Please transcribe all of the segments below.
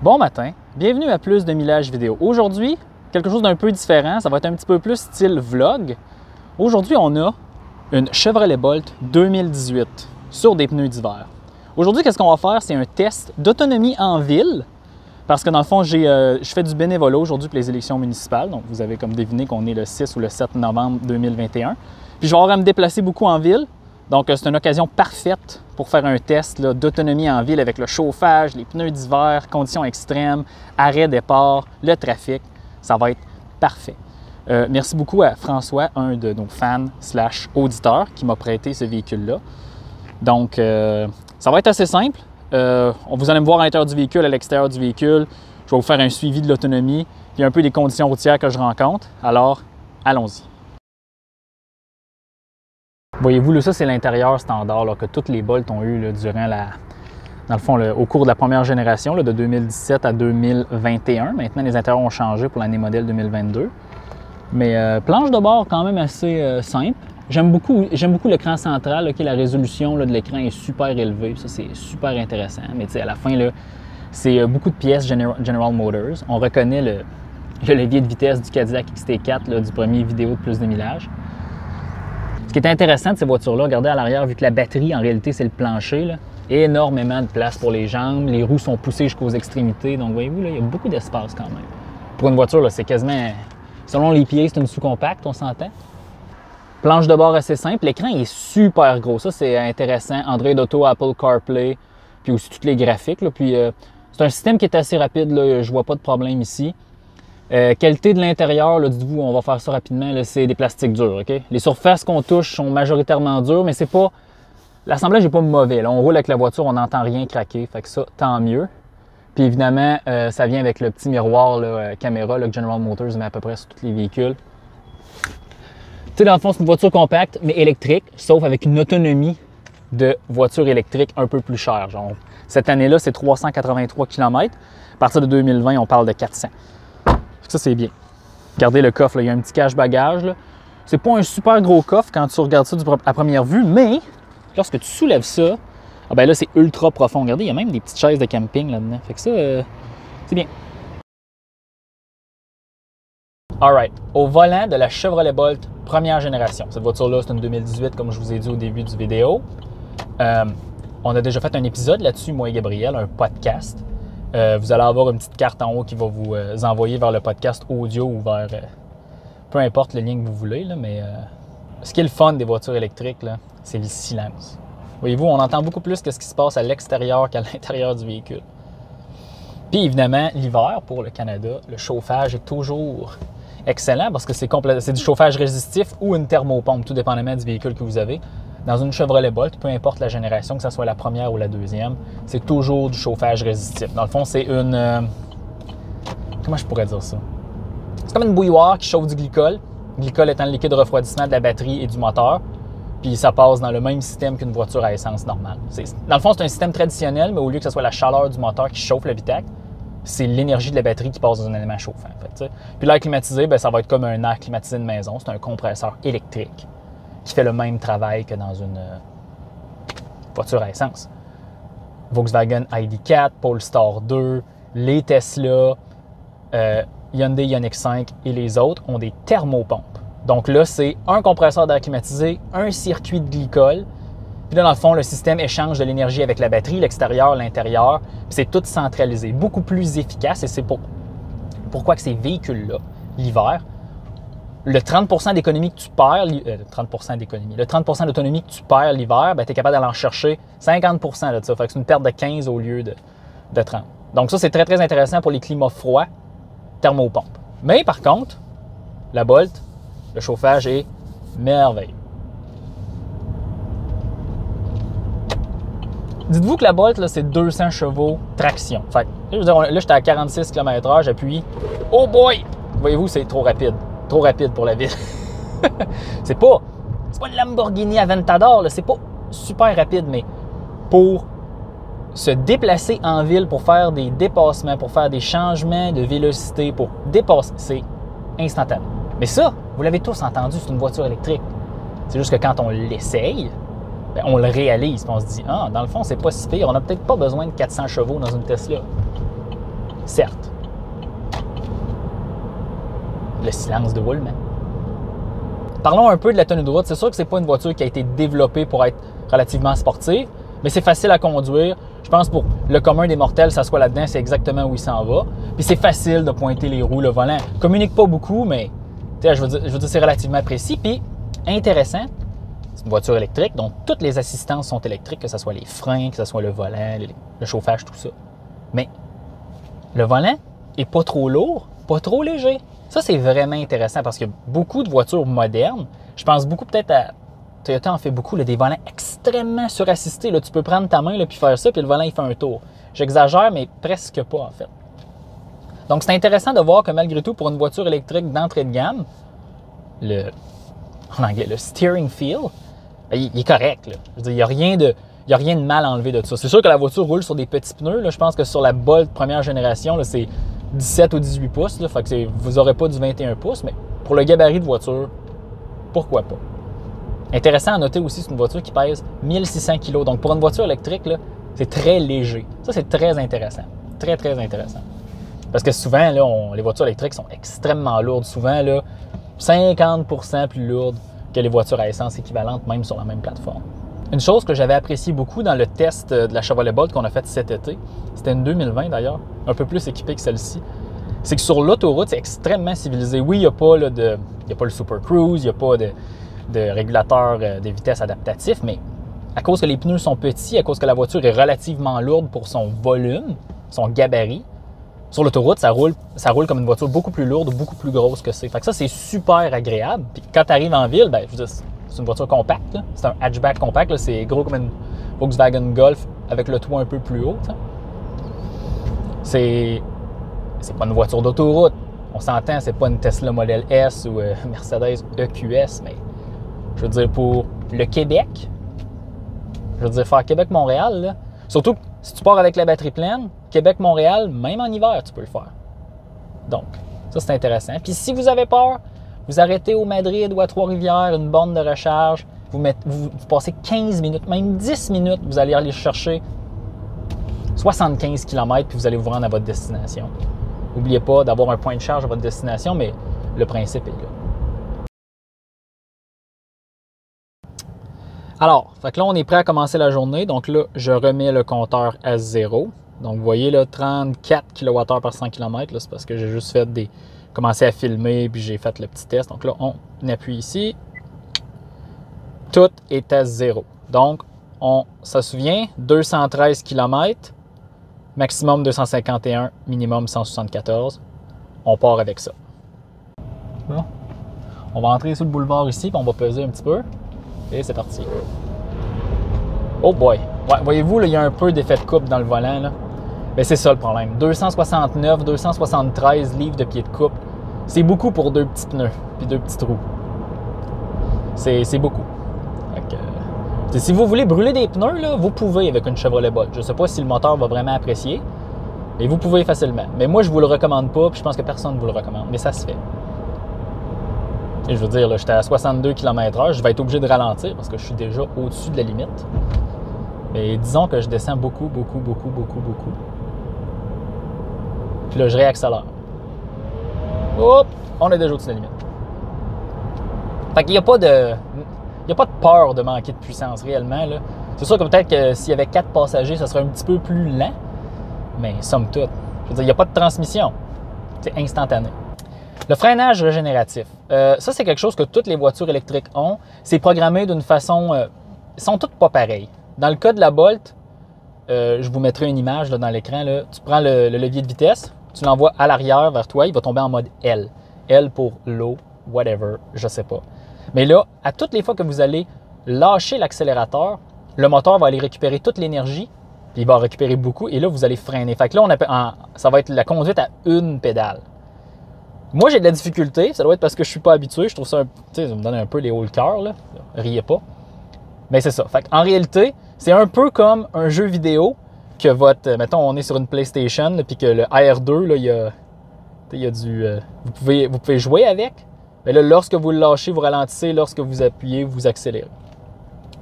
Bon matin, bienvenue à Plus de Millage vidéo. Aujourd'hui, quelque chose d'un peu différent, ça va être un petit peu plus style vlog. Aujourd'hui, on a une Chevrolet Bolt 2018 sur des pneus d'hiver. Aujourd'hui, qu'est-ce qu'on va faire? C'est un test d'autonomie en ville. Parce que dans le fond, je fais du bénévolat aujourd'hui pour les élections municipales. Donc, vous avez comme deviné qu'on est le 6 ou le 7 novembre 2021. Puis, je vais avoir à me déplacer beaucoup en ville. Donc, c'est une occasion parfaite pour faire un test d'autonomie en ville avec le chauffage, les pneus d'hiver, conditions extrêmes, arrêt, départ, le trafic. Ça va être parfait. Merci beaucoup à François, un de nos fans/auditeurs, qui m'a prêté ce véhicule-là. Donc, ça va être assez simple. Vous allez me voir à l'intérieur du véhicule, à l'extérieur du véhicule. Je vais vous faire un suivi de l'autonomie, puis un peu des conditions routières que je rencontre. Alors, allons-y. Voyez-vous, là, ça, c'est l'intérieur standard là, que toutes les Bolt ont eu là, durant dans le fond, au cours de la première génération, là, de 2017 à 2021. Maintenant, les intérieurs ont changé pour l'année modèle 2022. Mais planche de bord quand même assez simple. J'aime beaucoup l'écran central, là, la résolution là, de l'écran est super élevée. Ça, c'est super intéressant. Mais à la fin, c'est beaucoup de pièces General Motors. On reconnaît le levier de vitesse du Cadillac XT4 là, du premier vidéo de Plus de Millage. Ce qui est intéressant de ces voitures-là, regardez à l'arrière, vu que la batterie, en réalité, c'est le plancher, là, énormément de place pour les jambes. Les roues sont poussées jusqu'aux extrémités. Donc, voyez-vous, là, il y a beaucoup d'espace quand même. Pour une voiture, c'est quasiment, selon les pieds, c'est une sous-compacte, on s'entend. Planche de bord assez simple. L'écran est super gros. Ça, c'est intéressant. Android Auto, Apple CarPlay, puis aussi tous les graphiques. Là. Puis, c'est un système qui est assez rapide. Là. Je vois pas de problème ici. Qualité de l'intérieur, dites-vous, on va faire ça rapidement, c'est des plastiques durs. Okay? Les surfaces qu'on touche sont majoritairement dures, mais c'est pas. L'assemblage n'est pas mauvais. Là. On roule avec la voiture, on n'entend rien craquer. Fait que ça, tant mieux. Puis évidemment, ça vient avec le petit miroir caméra que General Motors met à peu près sur tous les véhicules. Tu sais, dans le fond, c'est une voiture compacte, mais électrique, sauf avec une autonomie de voiture électrique un peu plus chère. Genre, cette année-là, c'est 383 km. À partir de 2020, on parle de 400. Ça, c'est bien. Regardez le coffre, là, il y a un petit cache-bagage. C'est pas un super gros coffre quand tu regardes ça à première vue, mais lorsque tu soulèves ça, ah ben là, c'est ultra profond. Regardez, il y a même des petites chaises de camping là-dedans. Fait que ça, c'est bien. Alright, au volant de la Chevrolet Bolt première génération. Cette voiture-là, c'est une 2018, comme je vous ai dit au début du vidéo. On a déjà fait un épisode là-dessus, moi et Gabriel, un podcast. Vous allez avoir une petite carte en haut qui va vous envoyer vers le podcast audio ou vers peu importe le lien que vous voulez. Là, mais ce qui est le fun des voitures électriques, c'est le silence. Voyez-vous, on entend beaucoup plus que ce qui se passe à l'extérieur qu'à l'intérieur du véhicule. Puis évidemment, l'hiver pour le Canada, le chauffage est toujours excellent parce que c'est du chauffage résistif ou une thermopompe, tout dépendamment du véhicule que vous avez. Dans une Chevrolet Bolt, peu importe la génération, que ce soit la première ou la deuxième, c'est toujours du chauffage résistif. Dans le fond, c'est une... comment je pourrais dire ça? C'est comme une bouilloire qui chauffe du glycol. Le glycol étant le liquide de refroidissement de la batterie et du moteur. Puis ça passe dans le même système qu'une voiture à essence normale. Dans le fond, c'est un système traditionnel, mais au lieu que ce soit la chaleur du moteur qui chauffe l'habitacle, c'est l'énergie de la batterie qui passe dans un élément chauffant. Puis l'air climatisé, ça va être comme un air climatisé de maison. C'est un compresseur électrique qui fait le même travail que dans une voiture à essence. Volkswagen ID4, Polestar 2, les Tesla, Hyundai Ioniq 5 et les autres ont des thermopompes. Donc là, c'est un compresseur d'air climatisé, un circuit de glycol. Puis là, dans le fond, le système échange de l'énergie avec la batterie, l'extérieur, l'intérieur. Puis c'est tout centralisé, beaucoup plus efficace. Et c'est pourquoi que ces véhicules-là, l'hiver, le 30% d'économie que tu perds, le 30% d'autonomie que tu perds l'hiver, tu es capable d'aller en chercher 50% de ça. Fait que c'est une perte de 15 au lieu de 30. Donc ça, c'est très, très intéressant pour les climats froids, thermopompe. Mais par contre, la Bolt, le chauffage est merveilleux. Dites-vous que la Bolt, là, c'est 200 chevaux traction. Fait que, je veux dire, là, j'étais à 46 km/h, j'appuie. Oh boy! Voyez-vous, c'est trop rapide. Trop rapide pour la ville. c'est pas une Lamborghini Aventador, c'est pas super rapide, mais pour se déplacer en ville, pour faire des dépassements, pour faire des changements de vélocité, pour dépasser, c'est instantané. Mais ça, vous l'avez tous entendu, c'est une voiture électrique. C'est juste que quand on l'essaye, on le réalise, puis on se dit, ah, dans le fond, c'est pas si pire, on n'a peut-être pas besoin de 400 chevaux dans une Tesla. certes. Le silence de roulement. Parlons un peu de la tenue de route. C'est sûr que c'est pas une voiture qui a été développée pour être relativement sportive, mais c'est facile à conduire. Je pense pour le commun des mortels, ça soit là-dedans, c'est exactement où il s'en va. Puis c'est facile de pointer les roues, le volant. Communique pas beaucoup, mais je veux dire c'est relativement précis. Puis intéressant, c'est une voiture électrique, donc toutes les assistances sont électriques, que ce soit les freins, que ce soit le volant, le chauffage, tout ça. Mais le volant est pas trop lourd, pas trop léger. Ça, c'est vraiment intéressant parce que beaucoup de voitures modernes, je pense beaucoup peut-être à Toyota en fait beaucoup, là, des volants extrêmement surassistés. Là, tu peux prendre ta main et puis faire ça, puis le volant il fait un tour. J'exagère, mais presque pas en fait. Donc c'est intéressant de voir que malgré tout, pour une voiture électrique d'entrée de gamme, en anglais, le steering feel, il est correct. Là. Je veux dire, il n'y a rien de mal enlevé de ça. C'est sûr que la voiture roule sur des petits pneus. Là. Je pense que sur la Bolt première génération, c'est 17 ou 18 pouces. Là, fait que vous n'aurez pas du 21 pouces, mais pour le gabarit de voiture, pourquoi pas? Intéressant à noter aussi, c'est une voiture qui pèse 1600 kg. Donc pour une voiture électrique, c'est très léger. Ça, c'est très intéressant. Très, très intéressant. Parce que souvent, là, les voitures électriques sont extrêmement lourdes. Souvent, là, 50% plus lourdes que les voitures à essence équivalentes, même sur la même plateforme. Une chose que j'avais appréciée beaucoup dans le test de la Chevrolet Bolt qu'on a fait cet été, c'était une 2020 d'ailleurs, un peu plus équipée que celle-ci, c'est que sur l'autoroute, c'est extrêmement civilisé. Oui, il n'y a pas le Super Cruise, il n'y a pas de régulateur de vitesse adaptatif, mais à cause que les pneus sont petits, à cause que la voiture est relativement lourde pour son volume, son gabarit, sur l'autoroute, ça roule comme une voiture beaucoup plus lourde, beaucoup plus grosse que c'est. Fait que ça, c'est super agréable. Puis quand tu arrives en ville, je veux dire, c'est une voiture compacte. Là. C'est un hatchback compact. Là. C'est gros comme une Volkswagen Golf avec le toit un peu plus haut. C'est pas une voiture d'autoroute. On s'entend, c'est pas une Tesla Model S ou Mercedes EQS, mais je veux dire, pour le Québec, je veux dire, faire Québec-Montréal, là, surtout si tu pars avec la batterie pleine, Québec-Montréal, même en hiver, tu peux le faire. Donc, ça, c'est intéressant. Puis si vous avez peur, vous arrêtez au Madrid ou à Trois-Rivières, une borne de recharge, vous passez 15 minutes, même 10 minutes, vous allez aller chercher 75 km, puis vous allez vous rendre à votre destination. N'oubliez pas d'avoir un point de charge à votre destination, mais le principe est là. Alors, fait que là, on est prêt à commencer la journée. Donc là, je remets le compteur à 0. Donc, vous voyez là, 34 kWh par 100 km. C'est parce que j'ai juste fait commencé à filmer, puis j'ai fait le petit test. Donc là, on appuie ici. Tout est à 0. Donc, ça se souvient, 213 km, maximum 251, minimum 174. On part avec ça. Bon. On va entrer sur le boulevard ici, puis on va peser un petit peu. Et c'est parti. Oh boy! Ouais, voyez-vous, il y a un peu d'effet de coupe dans le volant. Là. Mais c'est ça le problème. 269, 273 livres de pied de coupe. C'est beaucoup pour deux petits pneus puis deux petites roues. C'est beaucoup. Si vous voulez brûler des pneus, là, vous pouvez avec une Chevrolet Bolt. Je ne sais pas si le moteur va vraiment apprécier, mais vous pouvez facilement. Mais moi, je ne vous le recommande pas, puis je pense que personne ne vous le recommande. Mais ça se fait. Et je veux dire, j'étais à 62 km/h, je vais être obligé de ralentir parce que je suis déjà au-dessus de la limite. Mais disons que je descends beaucoup. Puis là, je réaccélère. Hop! On est déjà au-dessus de la limite. Fait qu'il n'y a pas de peur de manquer de puissance réellement. C'est sûr que peut-être que s'il y avait 4 passagers, ça serait un petit peu plus lent. Mais somme toute, je veux dire, il n'y a pas de transmission. C'est instantané. Le freinage régénératif. Ça, c'est quelque chose que toutes les voitures électriques ont. C'est programmé d'une façon... ils sont toutes pas pareilles. Dans le cas de la Bolt, je vous mettrai une image là, dans l'écran. Tu prends le levier de vitesse, tu l'envoies à l'arrière vers toi, il va tomber en mode L. L pour low, whatever, je sais pas. Mais là, à toutes les fois que vous allez lâcher l'accélérateur, le moteur va aller récupérer toute l'énergie, puis il va en récupérer beaucoup, et là, vous allez freiner. Fait que là, ça va être la conduite à une pédale. Moi, j'ai de la difficulté. Ça doit être parce que je ne suis pas habitué. Je trouve ça, ça me donne un peu les hauts le cœur. Riez pas. Mais c'est ça. Fait en réalité, c'est un peu comme un jeu vidéo que mettons, on est sur une PlayStation, puis que le AR2, là, il y a du... vous pouvez jouer avec. Mais là, lorsque vous le lâchez, vous ralentissez. Lorsque vous appuyez, vous accélérez.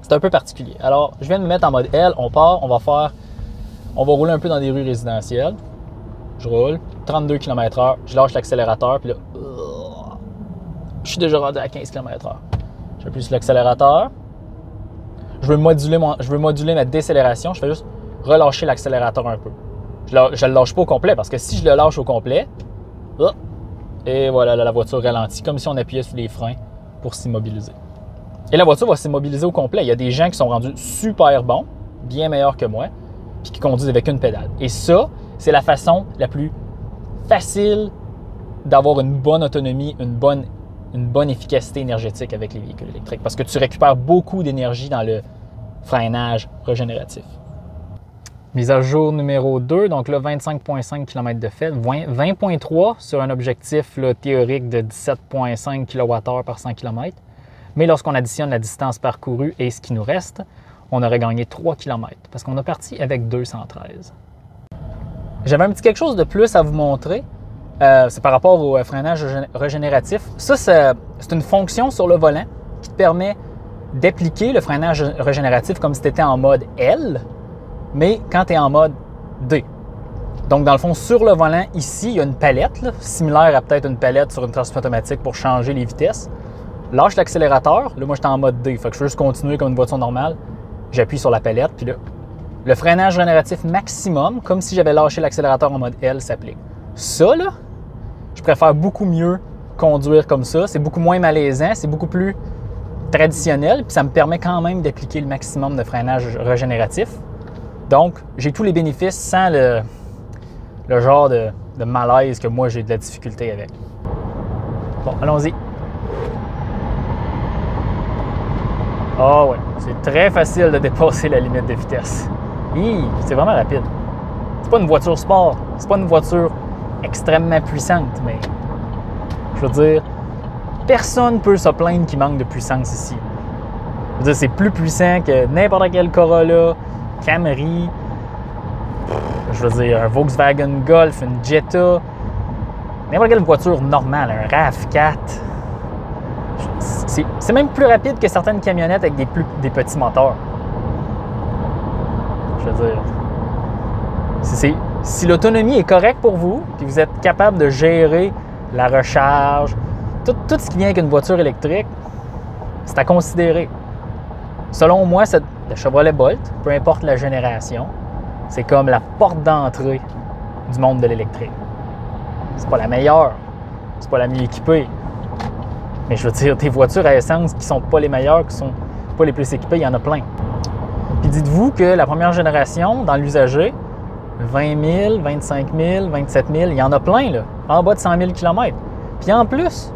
C'est un peu particulier. Alors, je viens de me mettre en mode L. On part. On va rouler un peu dans des rues résidentielles. je roule, 32 km/h, je lâche l'accélérateur, puis là, je suis déjà rendu à 15 km/h. J'appuie sur l'accélérateur. Je veux moduler ma décélération, je fais juste relâcher l'accélérateur un peu. Je ne le lâche pas au complet, parce que si je le lâche au complet, et voilà, la voiture ralentit, comme si on appuyait sur les freins pour s'immobiliser. Et la voiture va s'immobiliser au complet. Il y a des gens qui sont rendus super bons, bien meilleurs que moi, puis qui conduisent avec une pédale. Et ça, c'est la façon la plus facile d'avoir une bonne autonomie, une bonne efficacité énergétique avec les véhicules électriques, parce que tu récupères beaucoup d'énergie dans le freinage régénératif. Mise à jour numéro 2, donc là, 25,5 km de fait, 20,3 sur un objectif là, théorique de 17,5 kWh par 100 km. Mais lorsqu'on additionne la distance parcourue et ce qui nous reste, on aurait gagné 3 km, parce qu'on a parti avec 213. J'avais un petit quelque chose de plus à vous montrer. C'est par rapport au freinage régénératif. Ça, c'est une fonction sur le volant qui te permet d'appliquer le freinage régénératif comme si tu étais en mode L, mais quand tu es en mode D. Donc, dans le fond, sur le volant, ici, il y a une palette, là, similaire à peut-être une palette sur une transmission automatique pour changer les vitesses. Lâche l'accélérateur. Là, moi, j'étais en mode D. Fait que je veux juste continuer comme une voiture normale. J'appuie sur la palette, puis là, le freinage régénératif maximum, comme si j'avais lâché l'accélérateur en mode L, s'applique. Ça, là, je préfère beaucoup mieux conduire comme ça. C'est beaucoup moins malaisant, c'est beaucoup plus traditionnel, puis ça me permet quand même d'appliquer le maximum de freinage régénératif. Donc, j'ai tous les bénéfices sans le genre de malaise que moi, j'ai de la difficulté avec. Bon, allons-y. Ah ouais, c'est très facile de dépasser la limite de vitesse. C'est vraiment rapide. C'est pas une voiture sport, c'est pas une voiture extrêmement puissante, mais je veux dire, personne ne peut se plaindre qu'il manque de puissance ici. Je veux dire, c'est plus puissant que n'importe quel Corolla, Camry, je veux dire, un Volkswagen Golf, une Jetta, n'importe quelle voiture normale, un RAV4. C'est même plus rapide que certaines camionnettes avec des petits moteurs. Je veux dire, si l'autonomie est correcte pour vous, puis vous êtes capable de gérer la recharge, tout ce qui vient avec une voiture électrique, c'est à considérer. Selon moi, le Chevrolet Bolt, peu importe la génération, c'est comme la porte d'entrée du monde de l'électrique. C'est pas la meilleure, c'est pas la mieux équipée. Mais je veux dire, des voitures à essence qui sont pas les meilleures, qui sont pas les plus équipées, il y en a plein. Puis dites-vous que la première génération, dans l'usager, 20 000, 25 000, 27 000, il y en a plein, là, en bas de 100 000 km. Puis en plus,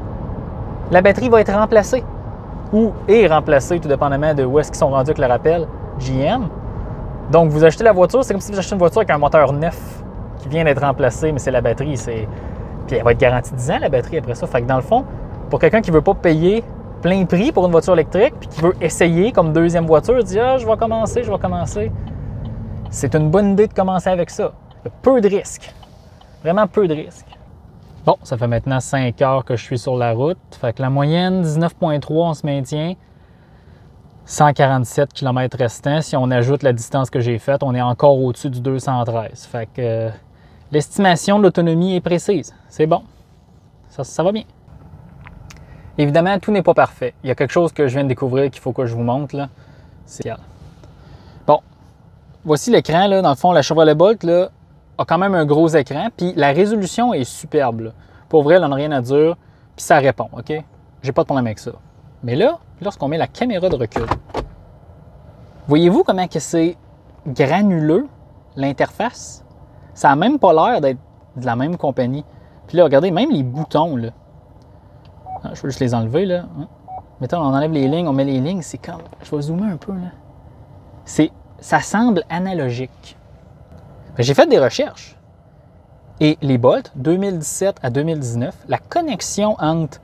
la batterie va être remplacée. Ou est remplacée, tout dépendamment de où est-ce qu'ils sont rendus avec le rappel GM. Donc, vous achetez la voiture, c'est comme si vous achetez une voiture avec un moteur neuf qui vient d'être remplacé, mais c'est la batterie. Puis elle va être garantie 10 ans, la batterie, après ça. Fait que dans le fond, pour quelqu'un qui ne veut pas payer plein prix pour une voiture électrique, puis qui veut essayer comme deuxième voiture, dit « Ah, je vais commencer », c'est une bonne idée de commencer avec ça. Il y a peu de risques. Vraiment peu de risques. Bon, ça fait maintenant 5 heures que je suis sur la route. Fait que la moyenne, 19,3, on se maintient. 147 km restants. Si on ajoute la distance que j'ai faite, on est encore au-dessus du 213. Fait que l'estimation de l'autonomie est précise. C'est bon. Ça va bien. Évidemment, tout n'est pas parfait. Il y a quelque chose que je viens de découvrir qu'il faut que je vous montre, là. C'est bon. Voici l'écran, là. Dans le fond, la Chevrolet Bolt, là, a quand même un gros écran, puis la résolution est superbe, là. Pour vrai, elle n'en a rien à dire, puis ça répond, OK? J'ai pas de problème avec ça. Mais là, lorsqu'on met la caméra de recul, voyez-vous comment que c'est granuleux, l'interface? Ça n'a même pas l'air d'être de la même compagnie. Puis là, regardez, même les boutons, là. Ah, je vais juste les enlever, là. Mettons, on enlève les lignes, on met les lignes, c'est comme... Je vais zoomer un peu, là. Ça semble analogique. J'ai fait des recherches. Et les Bolt, 2017 à 2019, la connexion entre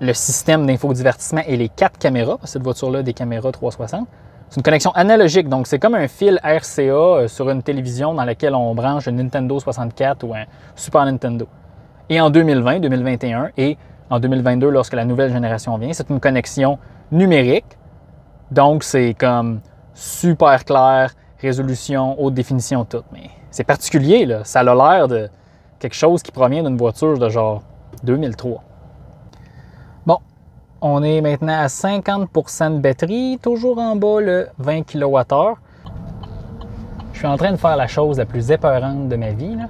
le système d'infodivertissement et les 4 caméras, parce que cette voiture-là a des caméras 360, c'est une connexion analogique. Donc, c'est comme un fil RCA sur une télévision dans laquelle on branche un Nintendo 64 ou un Super Nintendo. Et en 2020, 2021 et en 2022, lorsque la nouvelle génération vient, c'est une connexion numérique. Donc, c'est comme super clair, résolution, haute définition, tout. Mais c'est particulier, là. Ça a l'air quelque chose qui provient d'une voiture de genre 2003. Bon, on est maintenant à 50 % de batterie, toujours en bas le 20 kWh. Je suis en train de faire la chose la plus épeurante de ma vie, là.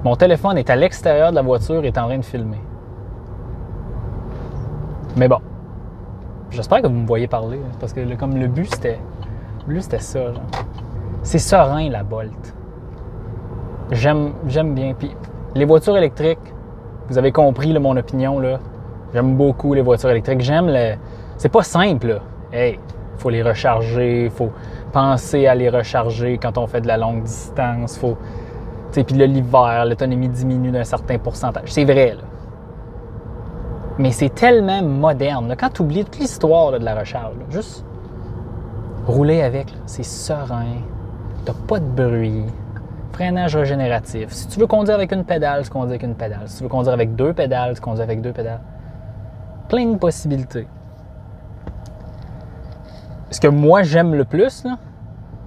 Mon téléphone est à l'extérieur de la voiture et est en train de filmer. Mais bon, j'espère que vous me voyez parler, parce que comme le but, c'était ça. Genre. C'est serein, la Bolt. J'aime bien. Puis les voitures électriques, vous avez compris là, mon opinion, là. J'aime beaucoup les voitures électriques. J'aime le... C'est pas simple, là. Hey, il faut les recharger, il faut penser à les recharger quand on fait de la longue distance. Faut... Puis l'hiver, l'autonomie diminue d'un certain pourcentage. C'est vrai, là. Mais c'est tellement moderne. Là. Quand tu oublies toute l'histoire là, de la recharge, là, juste rouler avec, c'est serein, t'as pas de bruit, freinage régénératif. Si tu veux conduire avec une pédale, tu conduis avec une pédale. Si tu veux conduire avec deux pédales, tu conduis avec deux pédales. Plein de possibilités. Ce que moi j'aime le plus,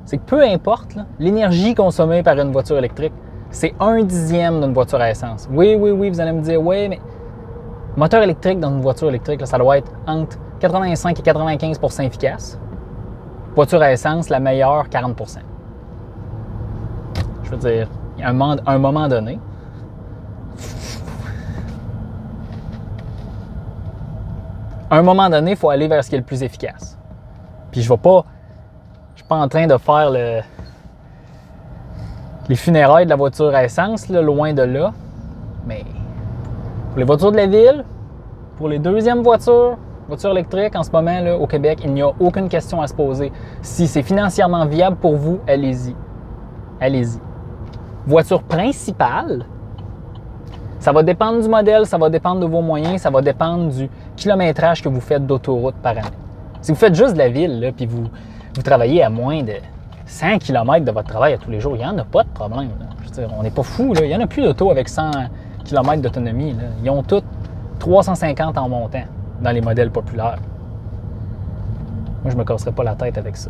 c'est que peu importe l'énergie consommée par une voiture électrique, c'est 1/10 d'une voiture à essence. Oui, vous allez me dire, oui, mais moteur électrique dans une voiture électrique, là, ça doit être entre 85 et 95 % efficace. Voiture à essence, la meilleure, 40 %. Je veux dire, à un moment donné, il faut aller vers ce qui est le plus efficace. Puis je ne suis pas en train de faire les funérailles de la voiture à essence, là, loin de là. Mais pour les voitures de la ville, pour les deuxièmes voitures électriques, en ce moment, là, au Québec, il n'y a aucune question à se poser. Si c'est financièrement viable pour vous, allez-y. Allez-y. Voiture principale, ça va dépendre du modèle, ça va dépendre de vos moyens, ça va dépendre du kilométrage que vous faites d'autoroute par année. Si vous faites juste de la ville, là, puis vous travaillez à moins de 100 km de votre travail à tous les jours, il n'y en a pas de problème. Là. Je veux dire, on n'est pas fou. Il n'y en a plus d'auto avec 100 km d'autonomie. Là. Ils ont toutes 350 en montant dans les modèles populaires. Moi, je ne me casserais pas la tête avec ça.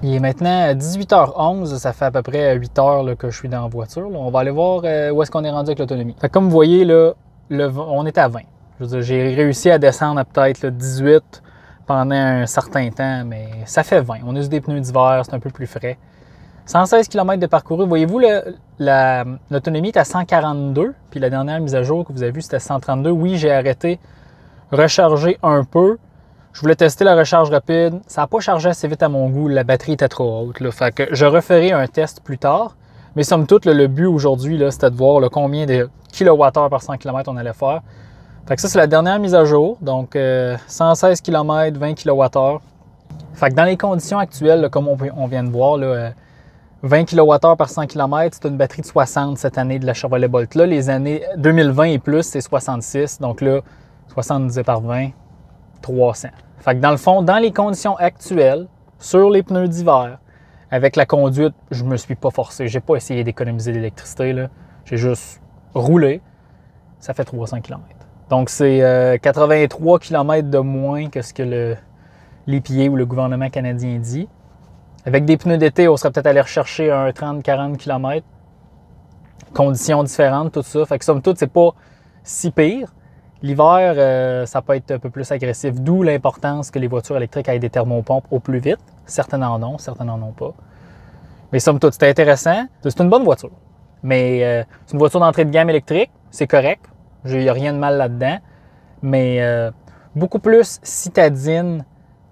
Il est maintenant 18h11, ça fait à peu près 8 heures là, que je suis dans la voiture. Là. On va aller voir où est-ce qu'on est rendu avec l'autonomie. Comme vous voyez, là, on est à 20. Je veux dire, j'ai réussi à descendre à peut-être 18 pendant un certain temps, mais ça fait 20. On a juste des pneus d'hiver, c'est un peu plus frais. 116 km de parcouru. Voyez-vous, l'autonomie est à 142, puis la dernière mise à jour que vous avez vue, c'était 132. Oui, j'ai arrêté, recharger un peu. Je voulais tester la recharge rapide. Ça n'a pas chargé assez vite à mon goût. La batterie était trop haute. Là. Fait que je referai un test plus tard. Mais somme toute, le but aujourd'hui, c'était de voir combien de kilowattheures par 100 km on allait faire. Fait que ça, c'est la dernière mise à jour. Donc, 116 km, 20 kWh. Fait que dans les conditions actuelles, là, comme on vient de voir, là, 20 kWh par 100 km, c'est une batterie de 60 cette année de la Chevrolet Bolt. Là, les années 2020 et plus, c'est 66. Donc là, 60 divisé par 20, 300. Fait que dans le fond, dans les conditions actuelles, sur les pneus d'hiver, avec la conduite, je me suis pas forcé. J'ai pas essayé d'économiser l'électricité. J'ai juste roulé. Ça fait 300 km. Donc, c'est 83 km de moins que ce que l'EPA ou le gouvernement canadien dit. Avec des pneus d'été, on serait peut-être allé rechercher un 30-40 km. Conditions différentes, tout ça. Fait que somme toute, c'est pas si pire. L'hiver, ça peut être un peu plus agressif, d'où l'importance que les voitures électriques aient des thermopompes au plus vite. Certaines en ont, certaines n'en ont pas. Mais somme toute, c'était intéressant. C'est une bonne voiture. Mais c'est une voiture d'entrée de gamme électrique, c'est correct. Il n'y a rien de mal là-dedans. Mais beaucoup plus citadine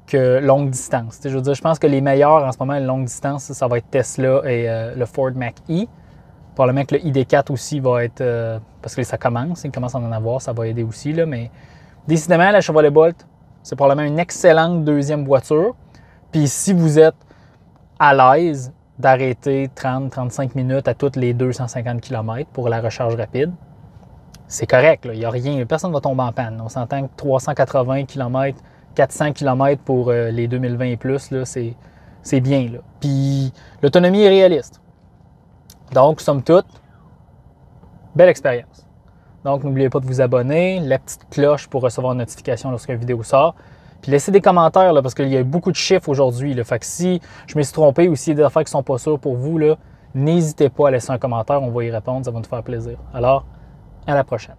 que longue distance. Je veux dire, je pense que les meilleurs en ce moment, longue distance, ça va être Tesla et le Ford Mach-E. Probablement que le ID4 aussi va être... parce que ça commence, il commence à en avoir, ça va aider aussi. Là, mais décidément, la Chevrolet Bolt, c'est probablement une excellente deuxième voiture. Puis si vous êtes à l'aise d'arrêter 30-35 minutes à toutes les 250 km pour la recharge rapide, c'est correct. Il n'y a rien, personne ne va tomber en panne. On s'entend que 380 km, 400 km pour les 2020 et plus, c'est bien. Là. Puis l'autonomie est réaliste. Donc, somme toute, belle expérience. Donc, n'oubliez pas de vous abonner, la petite cloche pour recevoir une notification lorsqu'une vidéo sort. Puis laissez des commentaires là, parce qu'il y a beaucoup de chiffres aujourd'hui. Fait que si je me suis trompé ou s'il y a des affaires qui ne sont pas sûres pour vous, n'hésitez pas à laisser un commentaire. On va y répondre. Ça va nous faire plaisir. Alors, à la prochaine.